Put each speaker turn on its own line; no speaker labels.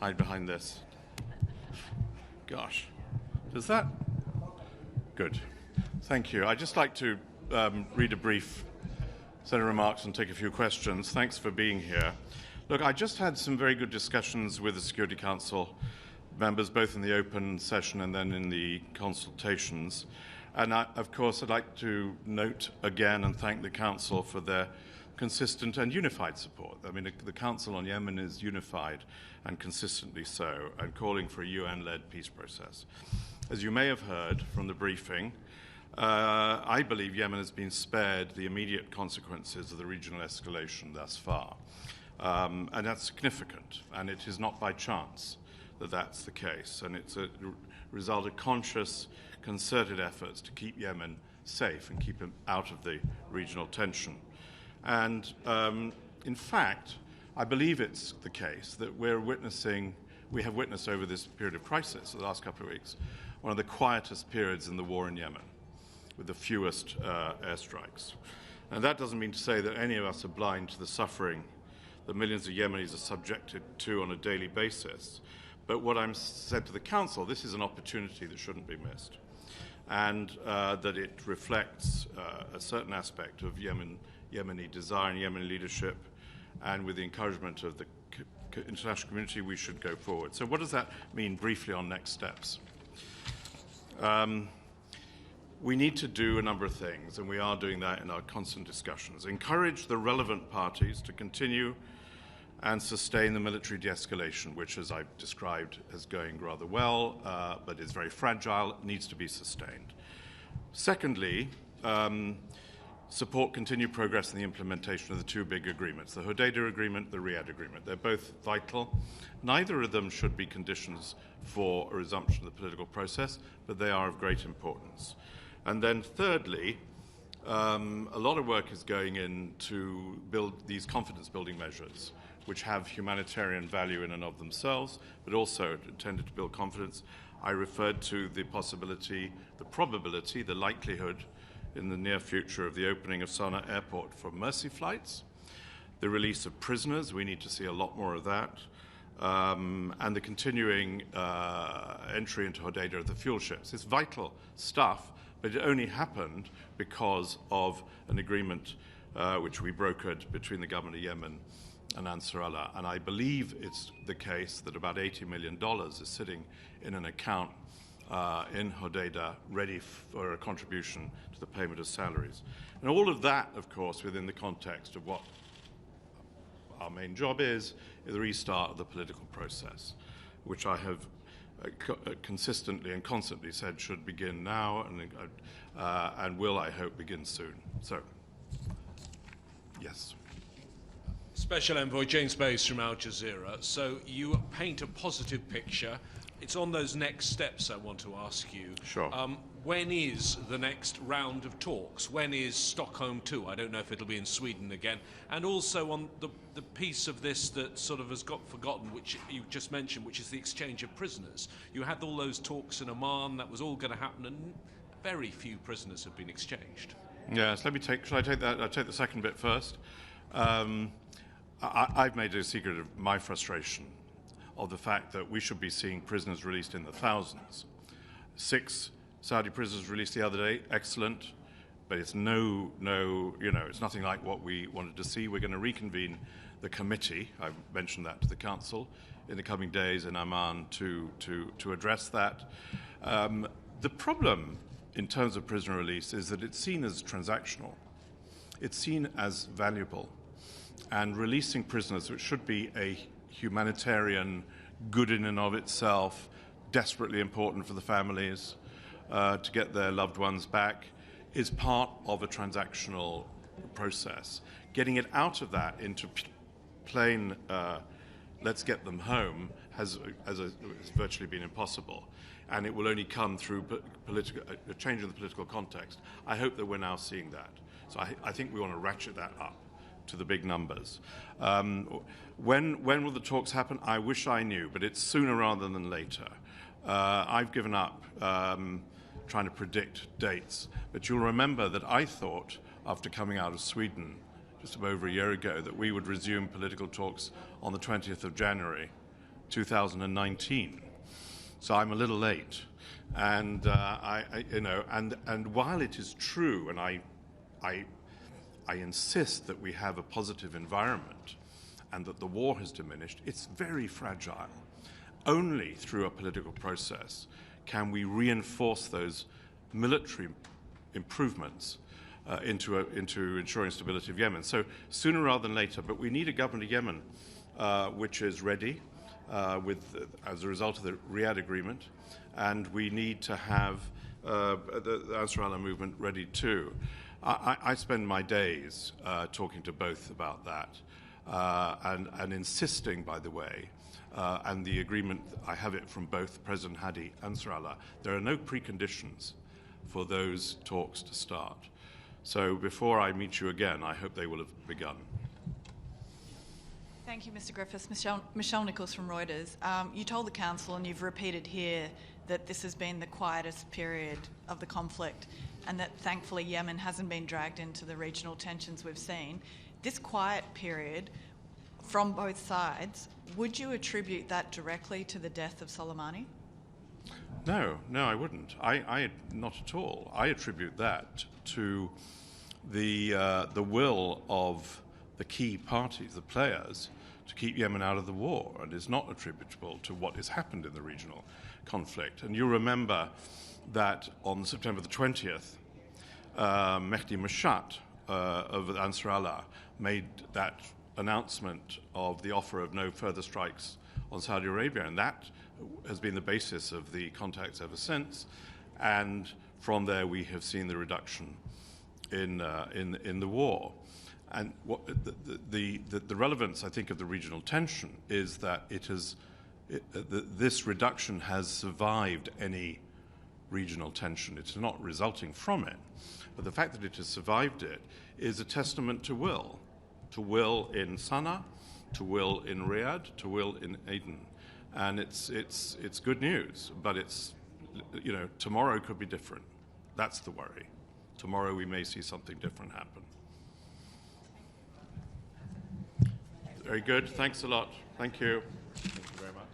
hide behind this. Gosh. Does that? Good. Thank you. I'd just like to read a brief set of remarks and take a few questions. Thanks for being here. Look, I just had some very good discussions with the Security Council members, both in the open session and then in the consultations. And of course, I'd like to note again and thank the Council for their consistent and unified support. I mean, the Council on Yemen is unified and consistently so, and calling for a UN-led peace process. As you may have heard from the briefing, I believe Yemen has been spared the immediate consequences of the regional escalation thus far. And that's significant, and it is not by chance that that's the case. And it's a result of conscious, concerted efforts to keep Yemen safe and keep him out of the regional tension. And in fact, I believe it's the case that we have witnessed over this period of crisis, the last couple of weeks, one of the quietest periods in the war in Yemen, with the fewest airstrikes. And that doesn't mean to say that any of us are blind to the suffering that millions of Yemenis are subjected to on a daily basis. But what I'm said to the Council, this is an opportunity that shouldn't be missed, and that it reflects a certain aspect of Yemeni desire and Yemeni leadership, and with the encouragement of the international community, we should go forward. So what does that mean briefly on next steps? We need to do a number of things, and we are doing that in our constant discussions. Encourage the relevant parties to continue and sustain the military de-escalation, which, as I've described, is going rather well, but is very fragile, needs to be sustained. Secondly, support continued progress in the implementation of the two big agreements, the Hodeidah Agreement, the Riyadh Agreement. They're both vital. Neither of them should be conditions for a resumption of the political process, but they are of great importance. And then thirdly, a lot of work is going in to build these confidence-building measures, which have humanitarian value in and of themselves, but also intended to build confidence. I referred to the possibility, the probability, the likelihood in the near future of the opening of Sana'a Airport for mercy flights, the release of prisoners, we need to see a lot more of that, and the continuing entry into Hodeidah of the fuel ships. It's vital stuff, but it only happened because of an agreement which we brokered between the government of Yemen and Ansar Allah. And I believe it's the case that about $80 million is sitting in an account in Hodeidah, ready for a contribution to the payment of salaries. And all of that, of course, within the context of what our main job is the restart of the political process, which I have consistently and constantly said should begin now and will, I hope, begin soon. So, yes.
Special Envoy James Bays from Al Jazeera. So you paint a positive picture. It's on those next steps I want to ask you.
Sure.
When is the next round of talks? When is Stockholm 2? I don't know if it'll be in Sweden again. And also on the piece of this that sort of has got forgotten, which you just mentioned, which is the exchange of prisoners. You had all those talks in Oman, that was all going to happen, and very few prisoners have been exchanged.
Yes, shall I take that? I'll take the second bit first. I've made a secret of my frustration of the fact that we should be seeing prisoners released in the thousands. 6 Saudi prisoners released the other day, excellent, but it's it's nothing like what we wanted to see. We're going to reconvene the committee, I mentioned that to the Council, in the coming days in Amman to address that. The problem in terms of prisoner release is that it's seen as transactional. It's seen as valuable. And releasing prisoners, which should be a humanitarian good in and of itself, desperately important for the families to get their loved ones back, is part of a transactional process. Getting it out of that into plain, let's get them home, has virtually been impossible. And it will only come through a change in the political context. I hope that we're now seeing that. So I think we want to ratchet that up to the big numbers. When will the talks happen? I wish I knew, but it's sooner rather than later. I've given up trying to predict dates, but you'll remember that I thought, after coming out of Sweden just over a year ago, that we would resume political talks on the 20th of January 2019. So I'm a little late. And, and while it is true, and I insist that we have a positive environment and that the war has diminished, it's very fragile. Only through a political process can we reinforce those military improvements into ensuring stability of Yemen. So sooner rather than later, but we need a government of Yemen which is ready as a result of the Riyadh agreement, and we need to have the Ansar Allah movement ready too. I spend my days talking to both about that and insisting, by the way, and the agreement, I have it from both President Hadi and Ansar Allah, there are no preconditions for those talks to start. So before I meet you again, I hope they will have begun.
Thank you, Mr. Griffiths. Michelle Nichols from Reuters. You told the Council, and you've repeated here, that this has been the quietest period of the conflict and that thankfully Yemen hasn't been dragged into the regional tensions we've seen. This quiet period from both sides, would you attribute that directly to the death of Soleimani?
No, I wouldn't. I not at all. I attribute that to the will of the key parties, the players, to keep Yemen out of the war, and is not attributable to what has happened in the regional conflict. And you remember that on September the 20th, Mehdi Mashat of Ansar Allah made that announcement of the offer of no further strikes on Saudi Arabia, and that has been the basis of the contacts ever since. And from there, we have seen the reduction in the war. And what the relevance, I think, of the regional tension is that this reduction has survived any regional tension. It's not resulting from it. But the fact that it has survived it is a testament to will in Sana'a, to will in Riyadh, to will in Aden. And it's good news, but tomorrow could be different. That's the worry. Tomorrow we may see something different happen. Very good. Thanks a lot. Thank you. Thank you very much.